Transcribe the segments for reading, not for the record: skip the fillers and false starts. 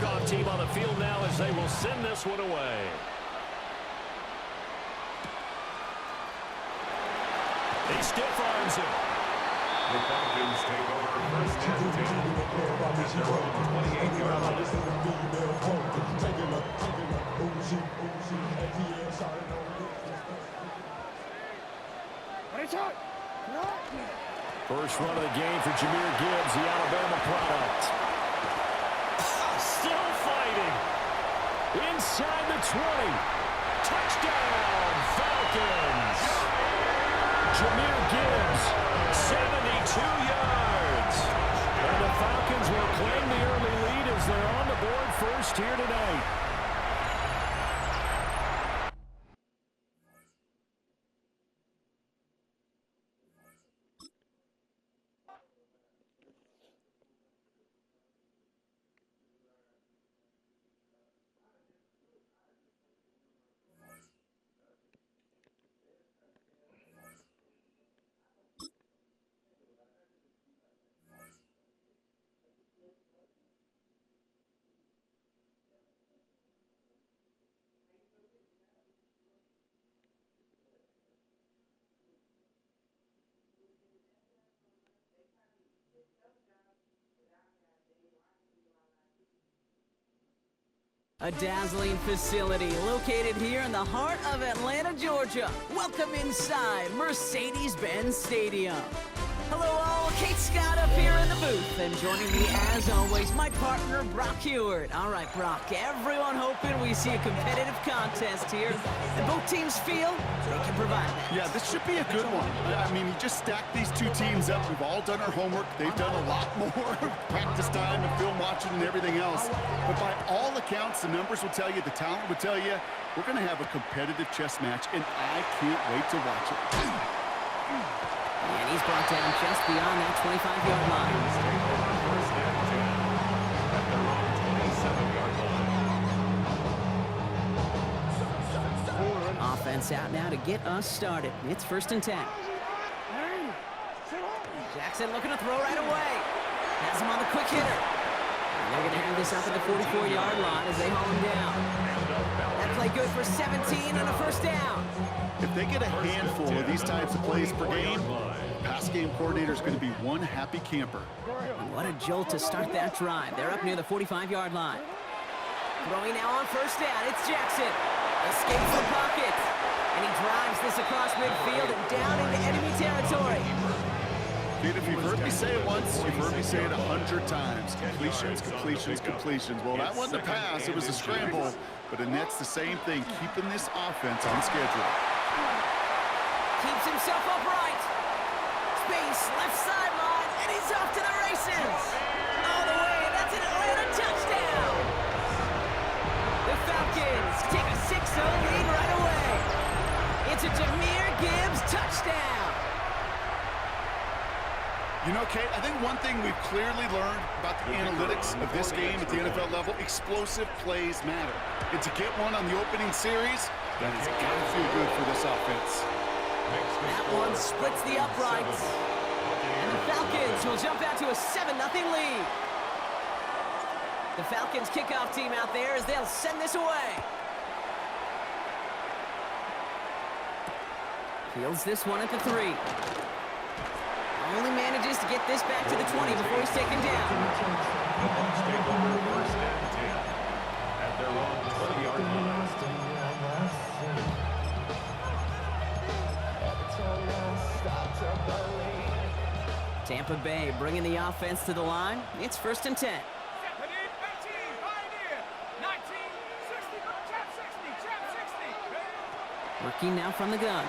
kickoff team on the field now as they will send this one away. He stiff arms him. The Falcons take over first and 10 at their own 28-yard line. First run of the game for Jahmyr Gibbs, the Alabama product. Still fighting. Inside the 20. Touchdown, Falcons. Jahmyr Gibbs, 72 yards. And the Falcons will claim the early lead as they're on the board first here tonight. A dazzling facility located here in the heart of Atlanta, Georgia. Welcome inside Mercedes-Benz Stadium. Hello all, Kate Scott up here in the booth. And joining me as always, my partner Brock Hewitt. All right, Brock, everyone hoping we see a competitive contest here. And both teams feel they can provide that. Yeah, this should be a good one. I mean, you just stack these two teams up. We've all done our homework. They've done a lot more practice time and film watching and everything else. But by all accounts, the numbers will tell you, the talent will tell you, we're going to have a competitive chess match, and I can't wait to watch it. And he's brought down just beyond that 25-yard line. First and 10 at their own 27-yard line. Offense out now to get us started. It's first and 10. Jackson looking to throw right away. Has him on the quick hitter. And they're going to have this up at the 44-yard line as they haul him down. That play good for 17 and a first down. If they get a handful of these types of plays per game, pass game coordinator is going to be one happy camper. And what a jolt to start that drive. They're up near the 45-yard line. Throwing now on first down. It's Jackson. Escapes the pocket. And he drives this across midfield and down into enemy territory. Dude, if you've heard me say it once, you've heard me say it 100 times. Completions, completions, completions. Well, that wasn't a pass. It was a scramble. But Annette's the same thing, keeping this offense on schedule. Keeps himself upright. Space, left sideline, and he's off to the races. All the way, and that's an Atlanta touchdown. The Falcons take a 6-0 lead right away. It's a Jahmyr Gibbs touchdown. You know, Kate, I think one thing we've clearly learned about the analytics of this game at the NFL level, explosive plays matter. And to get one on the opening series, that has got to feel good for this offense. That one splits the uprights. And the Falcons will jump out to a 7-0 lead. The Falcons kickoff team out there as they'll send this away. Fields this one at the 3. Only manages to get this back to the 20 before he's taken down. The Bucs take over first and 10 at their own 20-yard line. Tampa Bay bringing the offense to the line. It's first and 10. Working now from the gun.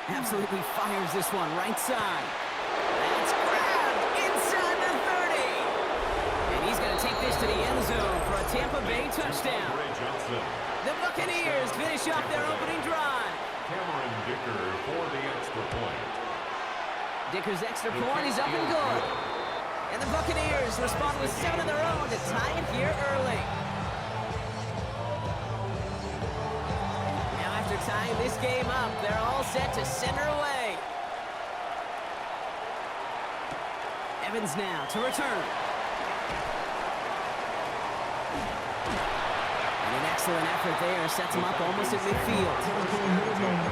Absolutely fires this one right side. That's grabbed inside the 30. And he's going to take this to the end zone for a Tampa Bay touchdown. The Buccaneers finish off their opening drive. Cameron Dicker for the extra point. Dicker's extra point is up and good. And the Buccaneers respond with 7 of their own to tie it here early. Tying this game up, they're all set to send her away. Evans now to return. Excellent effort there. Sets him up almost at midfield.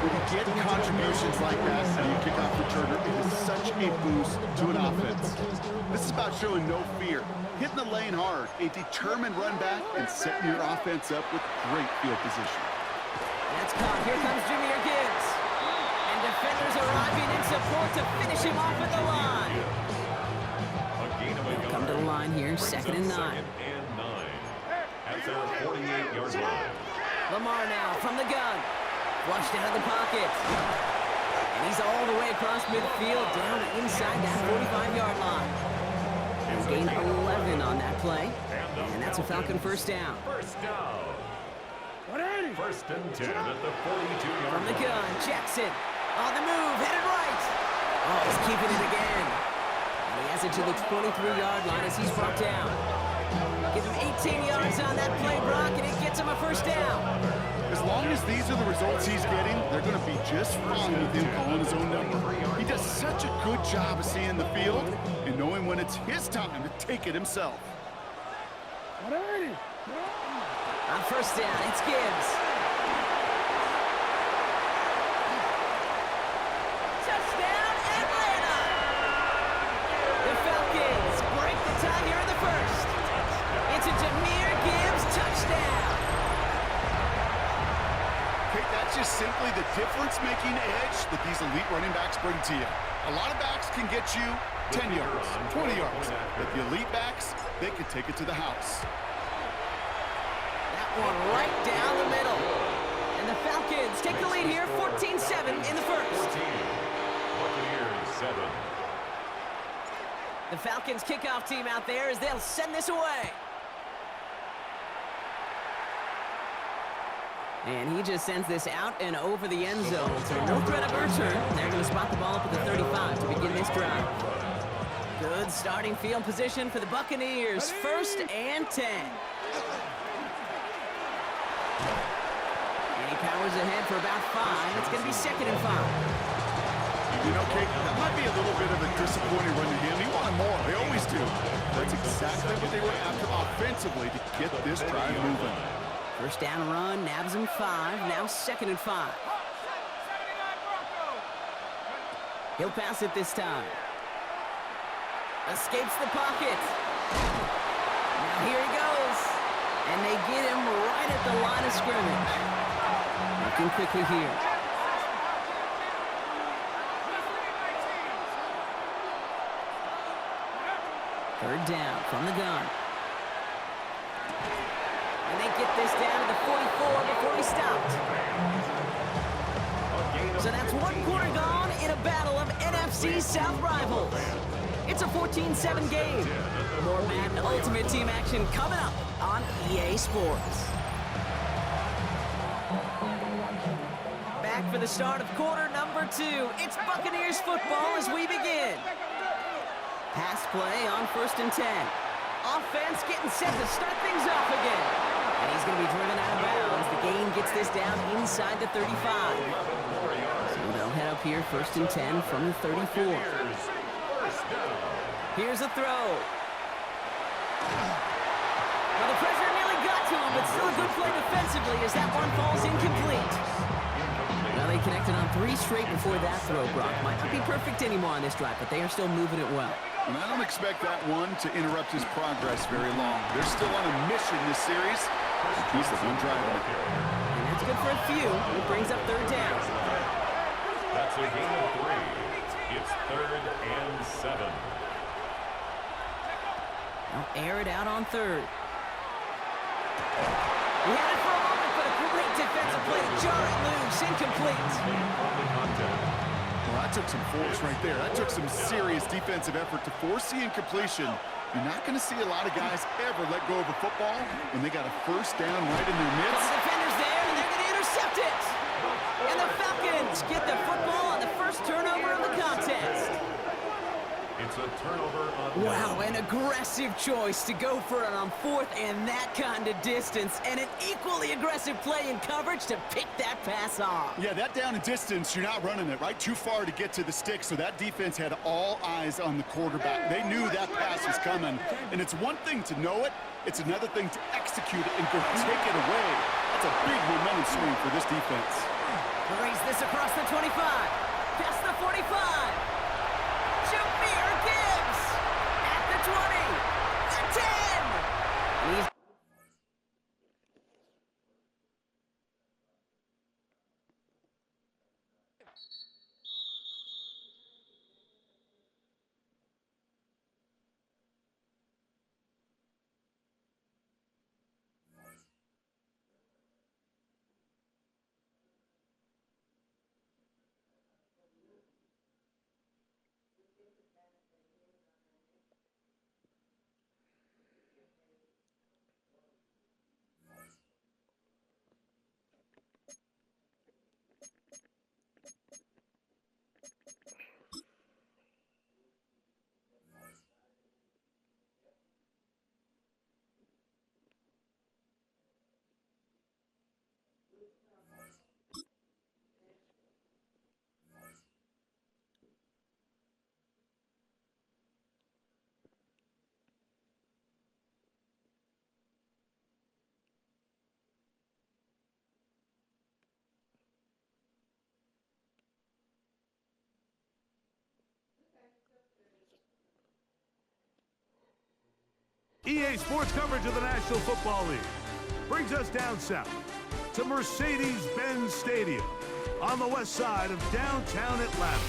When you get contributions like that and you kick off returner, it is such a boost to an offense. This is about showing no fear, hitting the lane hard, a determined run back, and setting your offense up with great field position. That's caught. Here comes Jameer Gibbs. And defenders arriving in support to finish him off at the line. Come to the line here, 2nd and 9. At their 48-yard line. Lamar now from the gun. Flushed out of the pocket. And he's all the way across midfield, down inside that 45-yard line. He's gained 11 on that play. And that's a Falcon first down. First down. First and 10 at the 42-yard From the line. gun, Jackson on the move, headed right. Oh, he's keeping it again. And he has it to the 23-yard line as he's brought down. Give him 18 yards on that play, Brock, and it gets him a first down. As long as these are the results he's getting, they're going to be just fine with him calling his own number. He does such a good job of seeing the field and knowing when it's his time to take it himself. On first down, it's Gibbs. Touchdown, Atlanta! The Falcons break the tie here in the first. It's a Jameer Gibbs touchdown. Okay, that's just simply the difference-making edge that these elite running backs bring to you. A lot of backs can get you 10 yards, 20 yards, but the elite backs, they can take it to the house. One right down the middle. And the Falcons take the lead here, 14-7 in the first. 14. Buccaneers 7. The Falcons kickoff team out there as they'll send this away. And he just sends this out and over the end zone. So no threat of a return. They're going to spot the ball up at the 35 to begin this drive. Good starting field position for the Buccaneers. 1st and 10. Powers ahead for about 5. It's going to be 2nd and 5. You know, Kate, that might be a little bit of a disappointing run to him. He wanted more. They always do. That's exactly what they were after offensively to get this drive moving. First down run, nabs him 5. Now 2nd and 5. He'll pass it this time. Escapes the pocket. Now here he goes. And they get him right at the line of scrimmage. Looking quickly here. Third down from the gun. And they get this down to the 44 before he stopped. So that's 1 quarter gone in a battle of NFC South rivals. It's a 14-7 game. More Madden Ultimate Team action coming up on EA Sports. Back for the start of quarter number 2. It's Buccaneers football as we begin. Pass play on 1st and 10. Offense getting set to start things off again. And he's going to be driven out of bounds. The gain gets this down inside the 35. So they'll head up here 1st and 10 from the 34. Here's a throw. Well, the pressure nearly got to him, but still a good play defensively as that one falls incomplete. Well, they connected on 3 straight before that throw, Brock. Might not be perfect anymore on this drive, but they are still moving it well. And I don't expect that one to interrupt his progress very long. They're still on a mission this series. He's the one driving it. And that's good for a few. It brings up 3rd down. That's a gain of 3. It's 3rd and 7. Now air it out on 3rd. He had it for a moment, but a great defensive play to jar it loose. Incomplete. Well, that took some force right there. That took some serious defensive effort to force the incompletion. You're not going to see a lot of guys ever let go of a football when they got a 1st down right in their midst. The defender's there, and they're going to intercept it. And the Falcons get the football on the first turnover of the contest. It's a turnover on Wow, an aggressive choice to go for it on 4th and that kind of distance, and an equally aggressive play in coverage to pick that pass off. Yeah, that down and distance, you're not running it, right? Too far to get to the stick, so that defense had all eyes on the quarterback. They knew that pass was coming, and it's one thing to know it, it's another thing to execute it and go take it away. That's a big momentum swing for this defense. Raise this across the 25. Past the 45. Jameer Gibbs at the 20. The 10. And he's EA Sports coverage of the National Football League brings us down south to Mercedes-Benz Stadium on the west side of downtown Atlanta.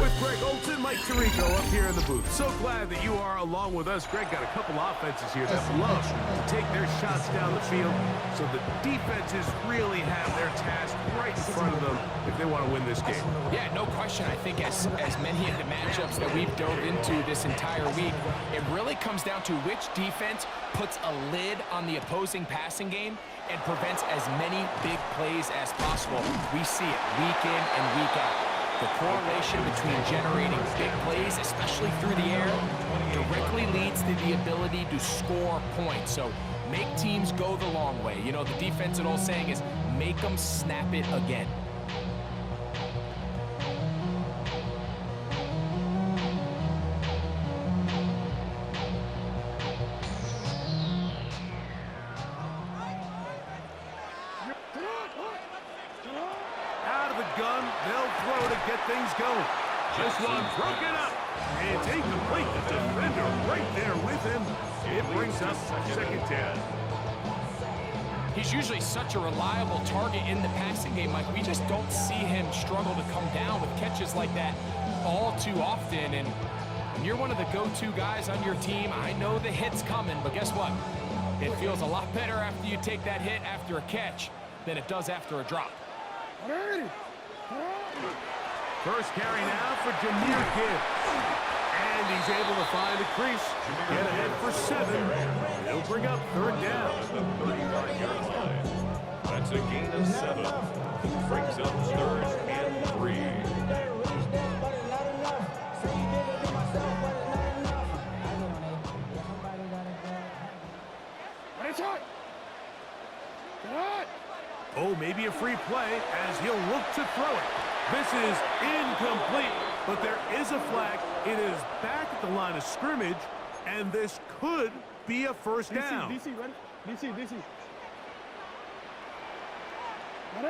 With Greg Olson, Mike Tirico up here in the booth. So glad that you are along with us. Greg got a couple offenses here that love to take their shots down the field, so the defenses really have their task right in front of them if they want to win this game. Yeah, no question. I think as many of the matchups that we've dove into this entire week, it really comes down to which defense puts a lid on the opposing passing game and prevents as many big plays as possible. We see it week in and week out. The correlation between generating big plays, especially through the air, directly leads to the ability to score points. So make teams go the long way. You know, the defensive old saying is make them snap it again. Get things going. This one broken up. It's incomplete. The defender right there with him. It brings up second down. He's usually such a reliable target in the passing game, Mike. We just don't see him struggle to come down with catches like that all too often. And when you're one of the go-to guys on your team, I know the hit's coming, but guess what? It feels a lot better after you take that hit after a catch than it does after a drop. First carry now for Jameer Gibbs. And he's able to find the crease. Get ahead for 7. They'll bring up third down. At the 35-yard line. That's a gain of 7. Brings up 3rd and 3. Oh, maybe a free play as he'll look to throw it. This is incomplete, but there is a flag. It is back at the line of scrimmage, and this could be a first down. DC, ready? DC. A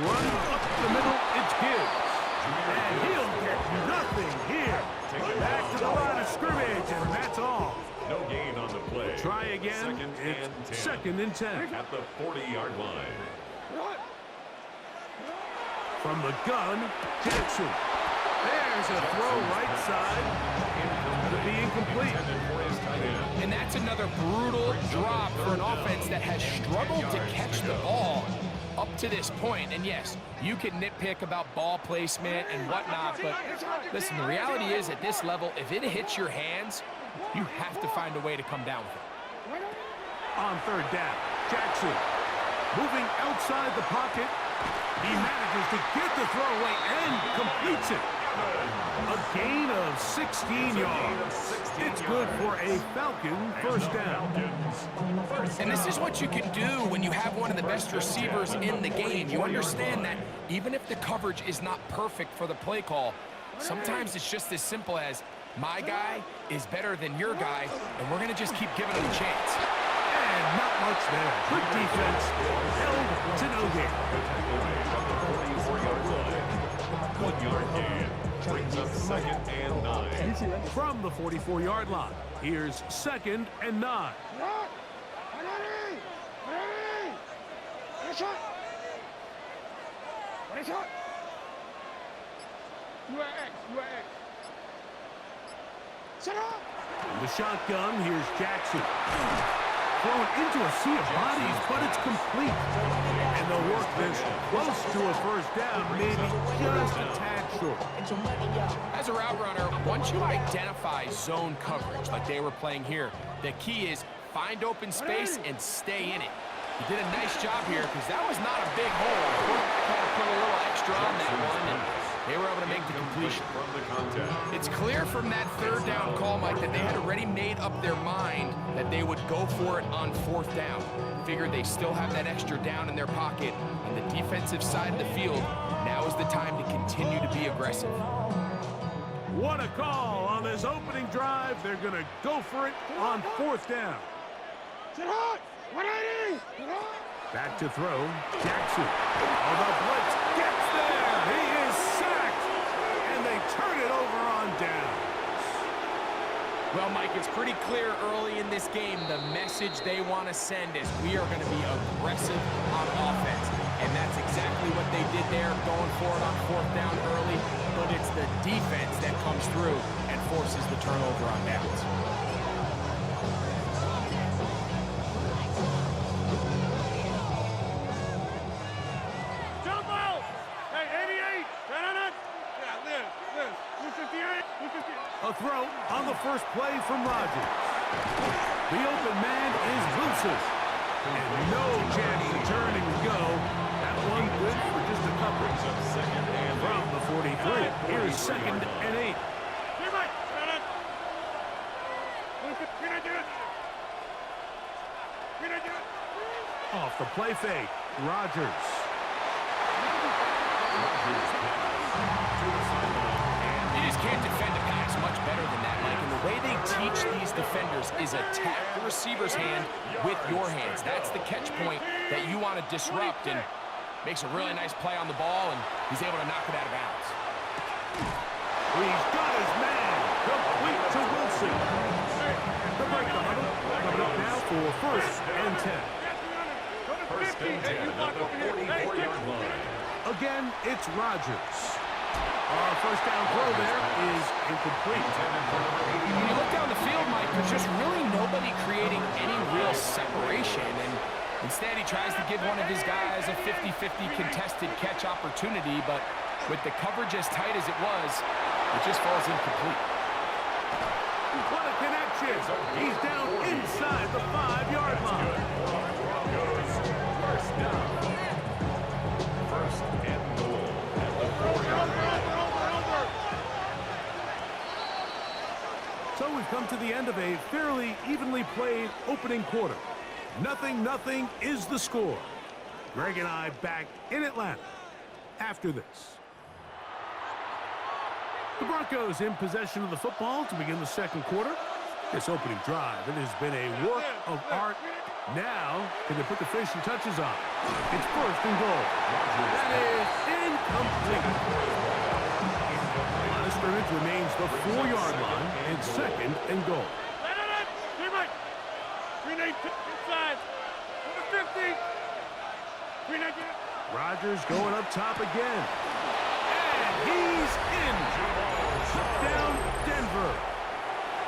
run up the middle, it's Gibbs. And he'll get nothing here. Back to the line of scrimmage, and that's all. No gain on the play. Try again. It's 2nd and 10. At the 40-yard line. From the gun, Jackson. There's a throw right side. It'll be incomplete. And that's another brutal drop for an offense that has struggled to catch the ball up to this point. And yes, you can nitpick about ball placement and whatnot, but listen, the reality is at this level, if it hits your hands, you have to find a way to come down with it. On third down, Jackson moving outside the pocket. He manages to get the throw away and completes it. A gain of 16 yards. It's good for a Falcon first down. And this is what you can do when you have one of the best receivers in the game. You understand that even if the coverage is not perfect for the play call, sometimes it's just as simple as my guy is better than your guy, and we're going to just keep giving him a chance. And And not much there. Good defense. Held to no gain. The 44-yard line. 1-yard gain. Brings up 2nd and 9. From the 44-yard line, here's 2nd and 9. In the shotgun, here's Jackson. Thrown into a sea of bodies, but it's complete. And they'll work this close to a first down, maybe just a tad short. As a route runner, once you identify zone coverage like they were playing here, the key is find open space and stay in it. He did a nice job here because that was not a big hole. Kind of put a little extra on that one, and they were able to make the completion. It's clear from that 3rd down call, Mike, that they had already made up their mind that they would go for it on 4th down. Figured they still have that extra down in their pocket on the defensive side of the field. Now is the time to continue to be aggressive. What a call on this opening drive. They're going to go for it on 4th down. Back to throw. Jackson. Oh, the blitz gets there. He is sacked. And they turn it over on down. Well, Mike, it's pretty clear early in this game the message they want to send is we are going to be aggressive on offense. And that's exactly what they did there, going for it on 4th down early. But it's the defense that comes through and forces the turnover on downs. A throw on the first play from Rodgers. The open man is Wilson. And no chance to turn and go. That one good for just a couple. From the 43, here's 2nd and 8. Off the play fake, Rodgers. You just can't defend a pass much better than that, Mike. And the way they teach these defenders is attack the receiver's hand with your hands. That's the catch point that you want to disrupt, and makes a really nice play on the ball, and he's able to knock it out of bounds. He's got his man. Complete to Wilson. The break the huddle. Coming up now for 1st and 10. 1st and 10 at the 44-yard line. Again, it's Rodgers. Our first down throw there is incomplete. When you look down the field, Mike, there's just really nobody creating any real separation, and instead he tries to give one of his guys a 50-50 contested catch opportunity, but with the coverage as tight as it was, it just falls incomplete. What a connection! He's down inside the 5-yard line. First down. 1st and goal at the 4-yard line. So we've come to the end of a fairly evenly played opening quarter. 0-0 is the score. Greg and I back in Atlanta after this. The Broncos in possession of the football to begin the 2nd quarter. This opening drive, it has been a work of art. Now, can they put the finishing touches on? It's 1st and goal. That is incomplete. Line of scrimmage remains the 4-yard line and 2nd and goal. Rodgers going up top again. And he's in. Touchdown, Denver.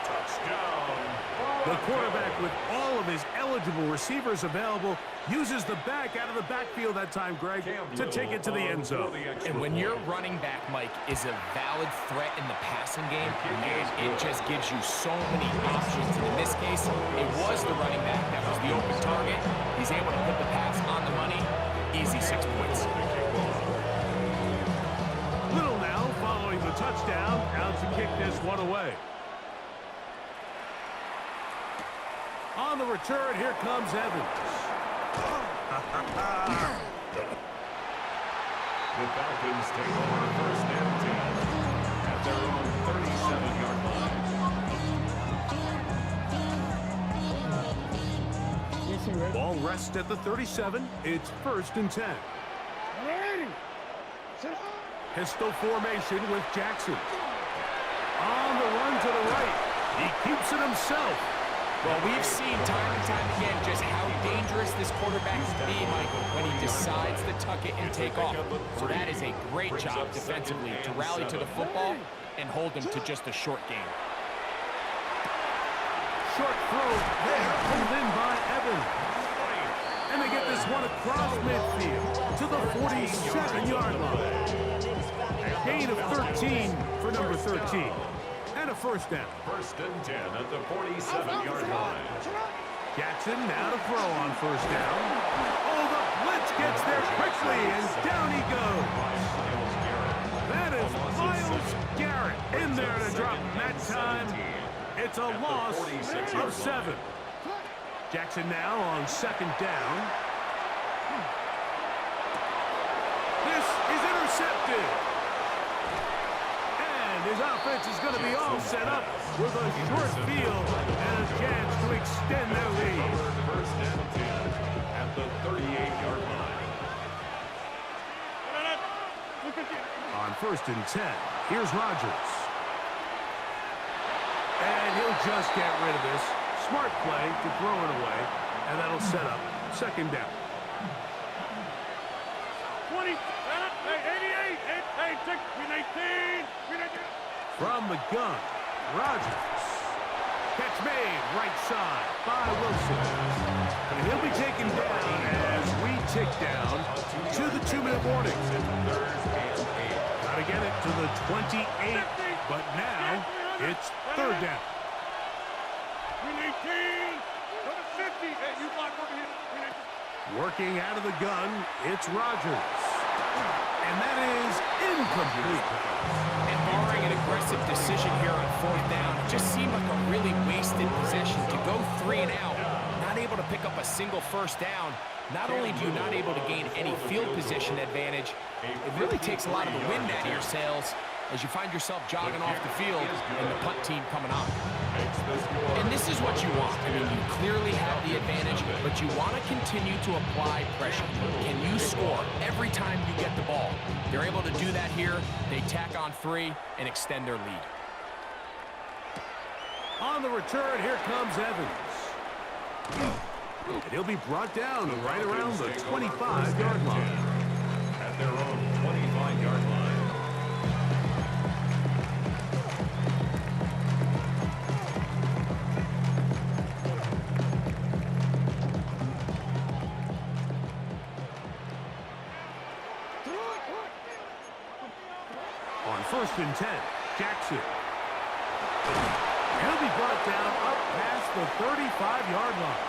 Touchdown. The quarterback, with all of his eligible receivers available, uses the back out of the backfield that time, Greg, to take it to the end zone. And when your running back, Mike, is a valid threat in the passing game, man, it just gives you so many options. And in this case, it was the running back that was the open target. He's able to put the pass on the money. Easy 6 points. Little now following the touchdown, out to kick this one away. On the return, here comes Evans. The Falcons take over 1st and 10 at their own 37-yard line. Yes, sir. Ball rests at the 37. It's 1st and 10. Pistol formation with Jackson. On the run to the right. He keeps it himself. Well, we've seen time and time again just how dangerous this quarterback can be, Michael, when he decides to tuck it and take off. So that is a great job defensively to rally to the football and hold him to just a short game. Short throw there, pulled in by Evans. And they get this one across midfield to the 47-yard line. Gain of 13 for number 13. And a 1st down. 1st and 10 at the 47-yard line. Jackson now to throw on 1st down. Oh, the blitz gets there quickly, and down he goes. That is Myles Garrett in there to drop him that time. It's a loss of 7. Jackson now on 2nd down. This is intercepted. And his offense is going to be all set up with a short field and a chance to extend their lead. 1st and 10 at the 38-yard line. On 1st and 10, here's Rodgers. And he'll just get rid of this. Smart play to throw it away, and that'll set up 2nd down. 20, 88, 86, 18. From the gun, Rodgers. Catch made, right side by Wilson. And he'll be taken down as we tick down to the 2-minute warning. Got to get it to the 28, but now it's 3rd down. 18, 50. Hey, you block over here. Working out of the gun, it's Rodgers. And that is incomplete. And barring an aggressive decision here on 4th down, it just seemed like a really wasted possession to go 3 and out. Not able to pick up a single 1st down. Not only do you not able to gain any field position advantage, it really takes a lot of the wind out of your sails as you find yourself jogging off the field and the punt team coming on. And this is what you want. I mean, you clearly have the advantage, but you want to continue to apply pressure. Can you score every time you get the ball? They're able to do that here. They tack on 3 and extend their lead. On the return, here comes Evans. And he'll be brought down right around the 25-yard line. At their own 25-yard line. On 1st and 10, Jackson. He'll be brought down up past the 35-yard line.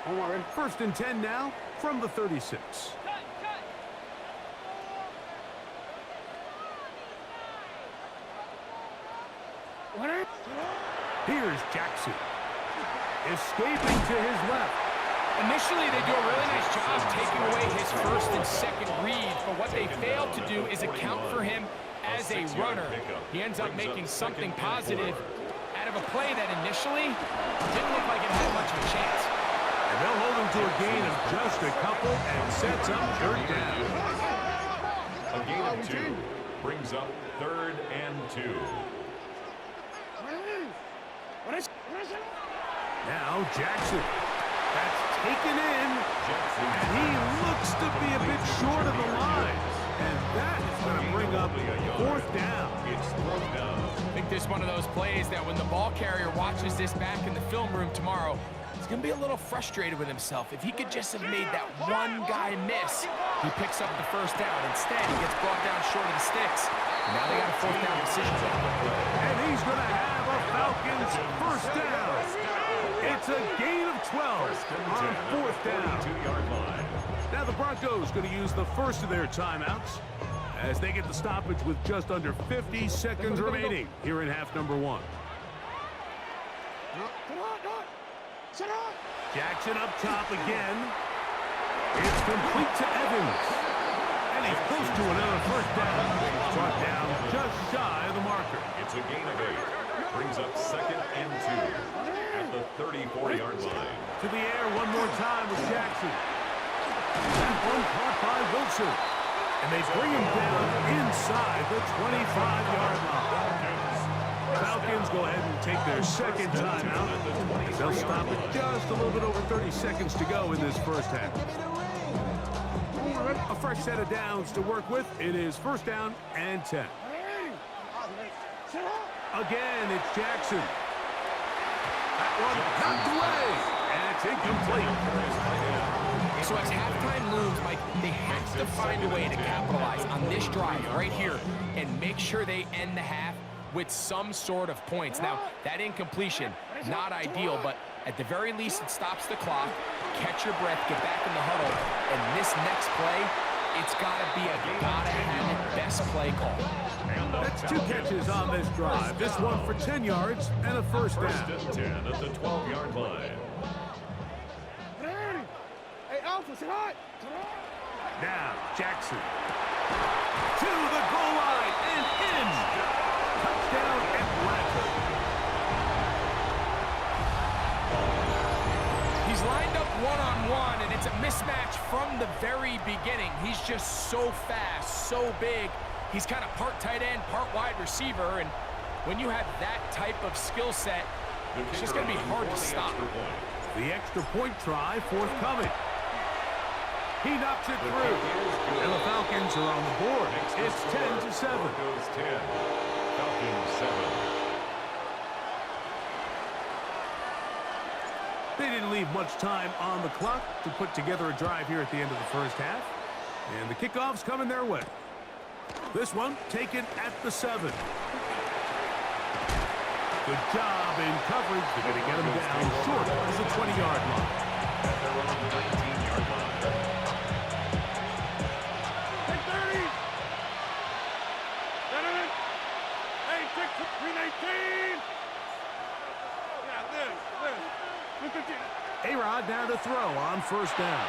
Omar, 1st and 10 now from the 36. Here's Jackson. Escaping to his left. Initially, they do a really nice job taking away his 1st and 2nd read, but what they failed to do is account for him as a runner. He ends up making something positive out of a play that initially didn't look like it had much of a chance. And they'll hold him to a gain of just a couple and sets up 3rd down. A gain of 2 brings up 3rd and 2. Now Jackson. That's taken in. And he looks to be a bit short of the line. And that is going to bring up 4th down. It's 4th down. I think this is one of those plays that when the ball carrier watches this back in the film room tomorrow, he's going to be a little frustrated with himself. If he could just have made that one guy miss, he picks up the 1st down. Instead, he gets brought down short of the sticks. And now they got a 4th down decision. And he's going to have a Falcons 1st down. It's a gain of 12 on 4th down. Now the Broncos going to use the first of their timeouts as they get the stoppage with just under 50 seconds remaining here in half number 1. Jackson up top again. It's complete to Evans. And he's close to another first down. Brought down just shy of the marker. It's a gain of 8. Brings up 2nd and 2 at the 34-yard line. To the air one more time with Jackson. That one caught by Wilson. And they bring him down inside the 25-yard line. Falcons go ahead and take their second timeout. They'll stop it just a little bit over 30 seconds to go in this first half. A fresh set of downs to work with. It is first down and 10. Again, it's Jackson. That one knocked away. And it's incomplete. So as halftime looms, Mike, they have to find a way to capitalize on this drive right here and make sure they end the half with some sort of points. Now, that incompletion, not ideal, but at the very least, it stops the clock. Catch your breath, get back in the huddle, and this next play, it's got to be a gotta-have-it best play call. That's 2 catches on this drive. This one for 10 yards and a first down. First and 10 at the 12-yard line. Hey, Alpha, say hi. Now, Jackson. To the goal line and in. Touchdown, Atlanta. He's lined up one-on-one, and it's a mismatch from the very beginning. He's just so fast, so big. He's kind of part tight end, part wide receiver, and when you have that type of skill set, it's just going to be hard to stop. The extra point try forthcoming. He knocks it through. And the Falcons are on the board. It's 10-7. Goes 10. Falcons 7. They didn't leave much time on the clock to put together a drive here at the end of the first half. And the kickoff's coming their way. This one taken at the 7. Good job in coverage. They're going to get him down short of the 20-yard line. At their own 19-yard line. Hey, 30. Hey, 319. Yeah, this. 315. A-Rod now to throw on first down.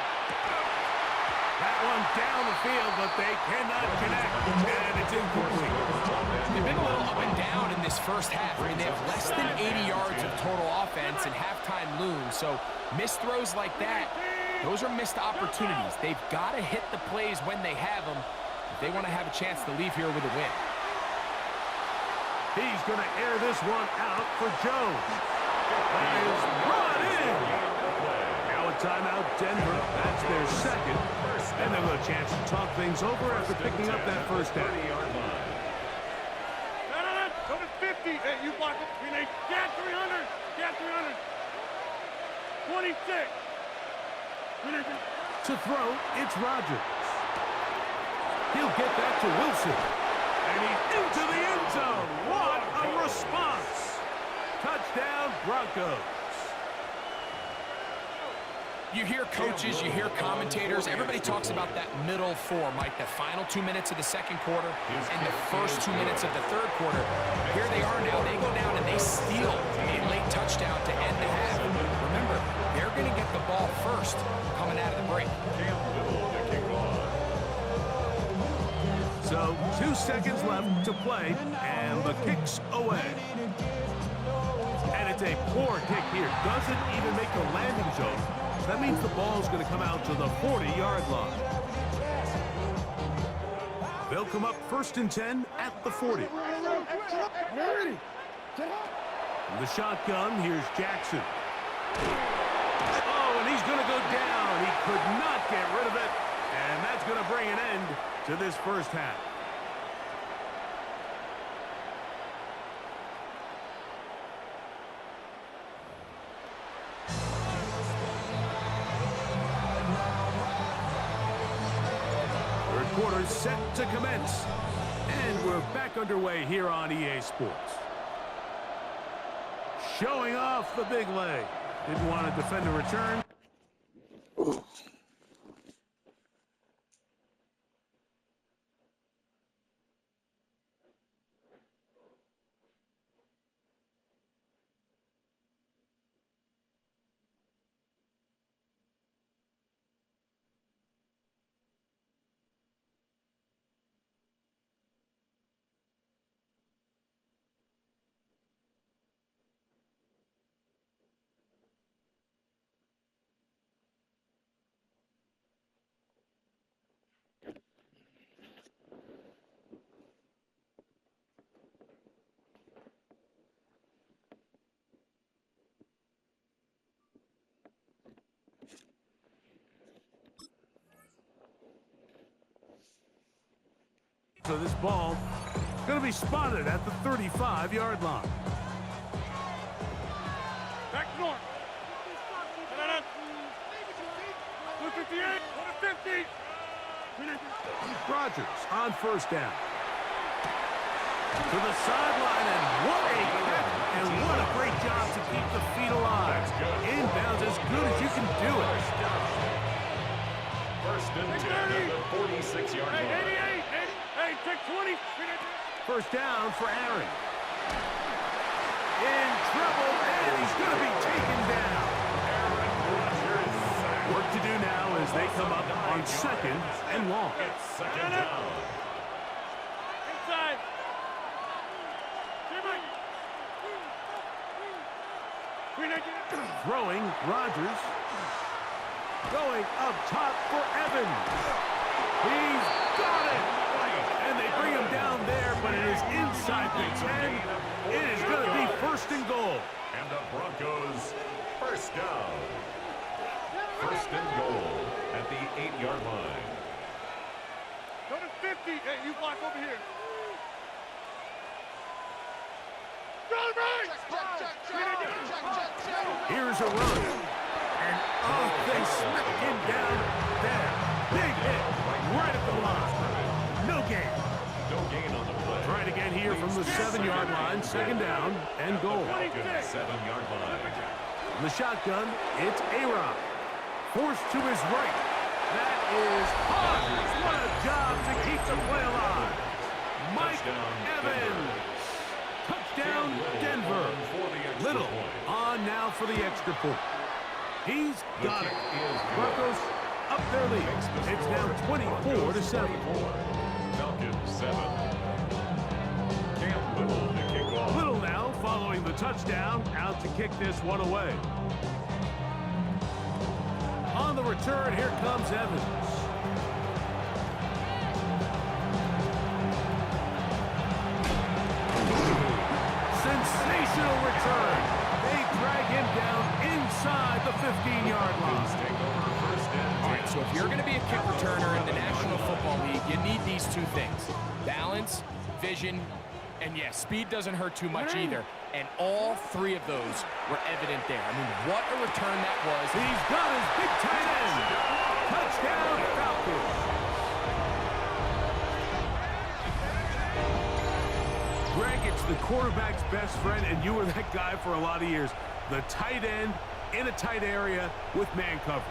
That one down the field, but they cannot connect, and it's incomplete. They've been a little up and down in this first half. I mean, they have less than 80 yards of total offense and halftime looms, so missed throws like that, those are missed opportunities. They've got to hit the plays when they have them if they want to have a chance to leave here with a win. He's going to air this one out for Jones. That is brought in. Now a timeout, Denver. That's their second. And they'll have a chance to talk things over after picking up that first down. Go to 50. Hey, you block it. 319. Get 300. Get 300. 26. 319. To throw, it's Rodgers. He'll get that to Wilson. And he's into the end zone. What a response. Touchdown, Broncos. You hear coaches, you hear commentators, everybody talks about that middle four, Mike, the final 2 minutes of the second quarter and the first 2 minutes of the third quarter. Here they are now. They go down and they steal a late touchdown to end the half. Remember, they're going to get the ball first coming out of the break. So 2 seconds left to play, and the kick's away. And it's a poor kick here. Doesn't even make the landing zone. So that means the ball's going to come out to the 40-yard line. They'll come up first and 10 at the 40. In the shotgun, here's Jackson. Oh, and he's going to go down. He could not get rid of it. And that's going to bring an end to this first half. Quarters set to commence, and we're back underway here on EA Sports. Showing off the big leg. Didn't want to defend a return. So this ball going to be spotted at the 35-yard line. Back north. 258, 150. Rodgers on first down. To the sideline, and what a catch, and what a great job to keep the feet alive. Inbounds as good as you can do it. First and 10 at the 46-yard line. Hey, 88. Hey, take 20. First down for Aaron. In trouble, and he's going to be taken down. Work to do now as they come up on second and long. Second down. Inside. Throwing, Rodgers. Going up top for Evans. He's got it. And they bring him down there, but it is inside the 10. It is going to be first and goal. And the Broncos first down. First and goal at the 8-yard line. Go to 50. Hey, you block over here. Here's a run. And oh, they smack him down there. Big hit right at the line. No gain. No gain on the play. Trying again here from the 7-yard line. Second down and goal. 7-yard line. The shotgun, it's A-Rod. Forced to his right. That is Hodges. What a job to keep the play alive. Mike Evans. Touchdown, Denver. Little on now for the extra point. He's got it. Broncos up their lead. It's now 24-7. Falcons 7. Cam Little to kick off. Little now following the touchdown, out to kick this one away. On the return, here comes Evans. Sensational return. They drag him down inside the 15-yard line. All right, so if you're going to be a kick returner in the National Football League, you need these two things. Balance, vision, and yes, speed doesn't hurt too much either. And all three of those were evident there. I mean, what a return that was. He's got his big tight end. Touchdown, Falcons. Greg, it's the quarterback's best friend, and you were that guy for a lot of years. The tight end in a tight area with man coverage.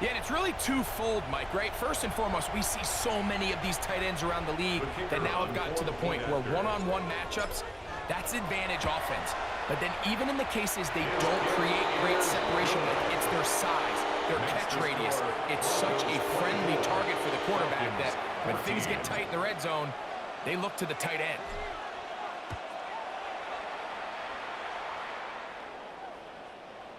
Yeah, and it's really twofold, Mike, right? First and foremost, we see so many of these tight ends around the league that now have gotten to the point where one-on-one matchups, that's advantage offense. But then even in the cases they don't create great separation with, it's their size, their catch radius. It's such a friendly target for the quarterback that when things get tight in the red zone, they look to the tight end.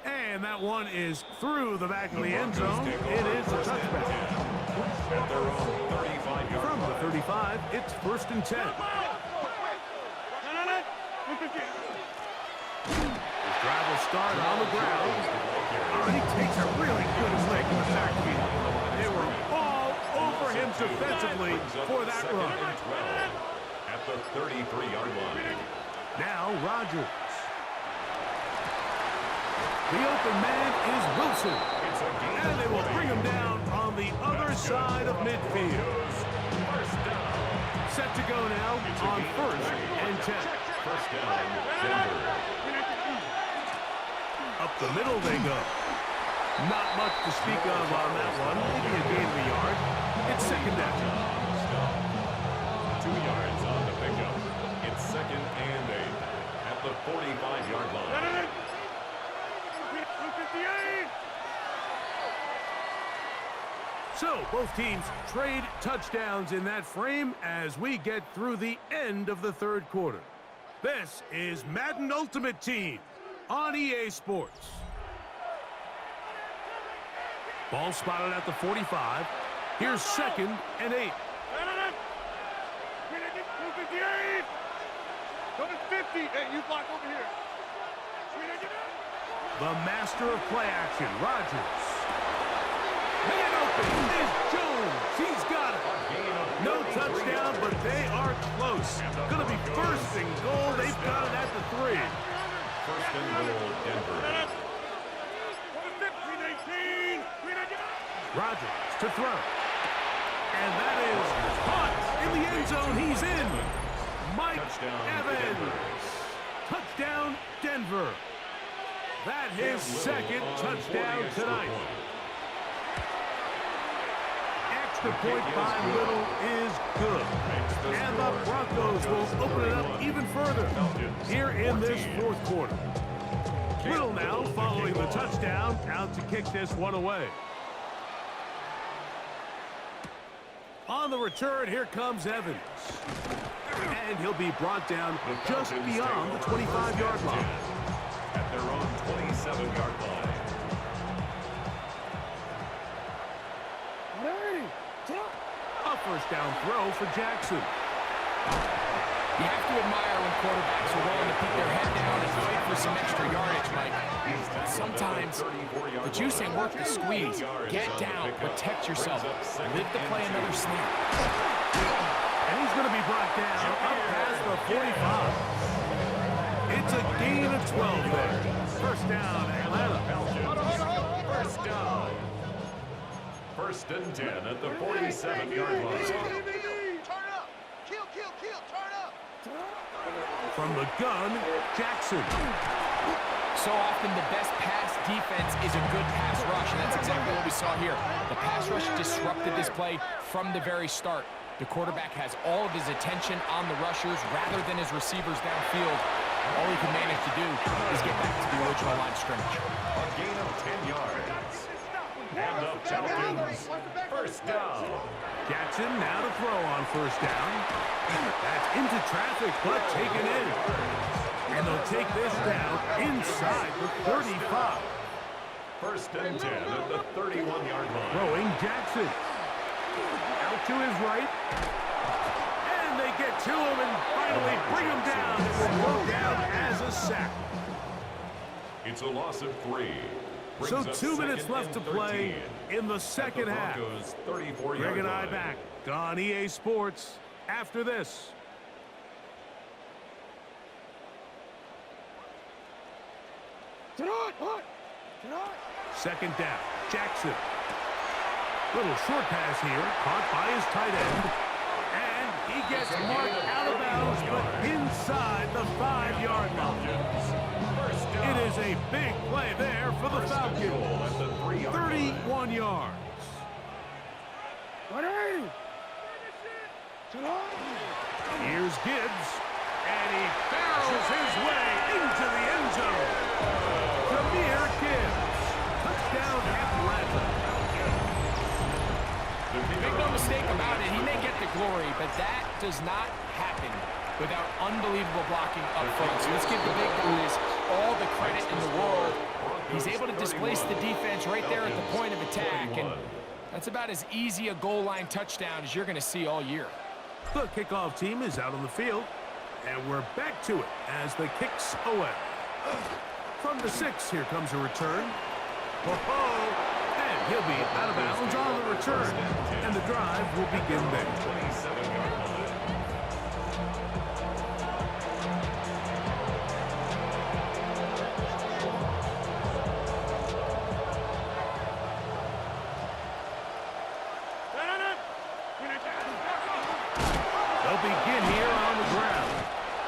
And that one is through the back of the end zone. It is a touchback. At their own 35-yard From the line. 35, it's first and 10. His drive will start on the ground. Oh, and he takes a really good leg in the backfield. They were all over him defensively for that run. At the 33-yard line. Now Rodgers. The open man is Wilson. And they will bring him down on the other side of midfield. Set to go now on first and 10. First down, Denver. Up the middle they go. Not much to speak of on that one. Maybe a gain of a yard. It's second down. 2 yards on the pickup. It's second and 8 at the 45-yard line. So both teams trade touchdowns in that frame as we get through the end of the third quarter. This is Madden Ultimate Team on EA Sports. Ball spotted at the 45. Here's second and 8. Go to 50. Hey, you block over here. The master of play action, Rodgers. Man open is Jones. He's got it. No touchdown, but they are close. Going to be first and goal. They've got it at the 3. First and goal, Denver. Rodgers to throw. And that is caught in the end zone. He's in. Mike Evans. Touchdown, Denver. That his second touchdown tonight. Extra point by Little is good. And the Broncos will open it up even further here in this fourth quarter. Little now following the touchdown, out to kick this one away. On the return, here comes Evans. And he'll be brought down just beyond the 25-yard line. At their own 27-yard line. A first down throw for Jackson. You have to admire when quarterbacks are willing to put their head down and fight for some extra yardage, Mike. Sometimes the juice ain't worth the squeeze. Get down, protect yourself, live to play another snap. And he's going to be brought down up past the 45. It's a gain of 12 there. First down, Atlanta. First down. First and 10 at the 47-yard line. Turn up. Kill, turn up. From the gun, Jackson. So often the best pass defense is a good pass rush, and that's exactly what we saw here. The pass rush disrupted this play from the very start. The quarterback has all of his attention on the rushers rather than his receivers downfield. All he can manage to do is get back to the original line of scrimmage. A gain of 10 yards. And the Falcons, first down. Jackson now to throw on first down. That's into traffic, but taken in. And they'll take this down inside the 35. First and 10 at the 31-yard line. Throwing Jackson. Out to his right. And they get to him and finally bring him down. It will go down as a sack. It's a loss of 3. So 2 minutes left to play in the second half. Greg and I back on EA Sports after this. Second down, Jackson. Little short pass here, caught by his tight end. And he gets marked out of bounds, but inside the 5-yard line. It is a big play there for the Falcons. 31 yards. Here's Gibbs, and he barrels his way into the end zone. Jameer Gibbs, touchdown Atlanta. Make no mistake about it, he may get the glory, but that does not happen without unbelievable blocking up front. So let's give the big guys all the credit in the world. He's able to displace the defense right there at the point of attack, and that's about as easy a goal line touchdown as you're going to see all year. The kickoff team is out on the field, and we're back to it as the kicks away. From the 6, here comes a return. And he'll be out of bounds on the return, and the drive will begin there. 27-yard line. They'll begin here on the ground.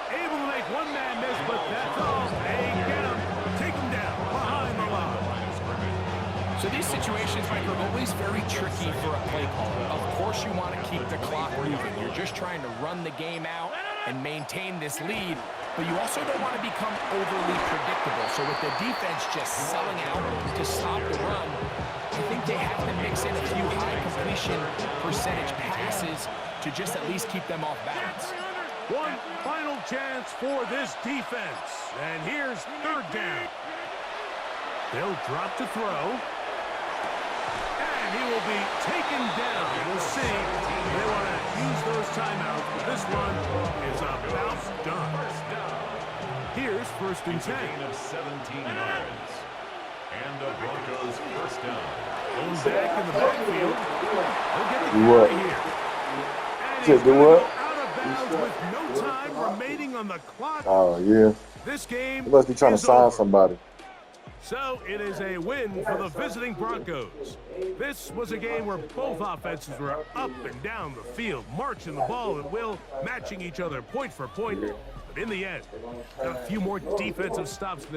Able to make one man miss, but that's all. They get him. Take him down behind the line. So these situations, Mike, are always very tricky for a play caller. Of course you want to keep the clock moving. You're just trying to run the game out and maintain this lead, but you also don't want to become overly predictable. So with the defense just selling out to stop the run, I think they have to mix in a few high completion percentage passes to just at least keep them off balance. One final chance for this defense. And here's third down. They'll drop to throw. And he will be taken down. We'll see. They want to use those timeouts, but this one is about done. Here's first and 10. Gain of 17 yards. And the Broncos first down. Going back in the backfield. They'll get the carry here. And he's Do gonna what? go out of downs with no time remaining on the clock. Oh, yeah. This game He must be trying to is sign over. somebody. So it is a win for the visiting Broncos. This was a game where both offenses were up and down the field, marching the ball at will, matching each other point for point. But in the end, got a few more defensive stops.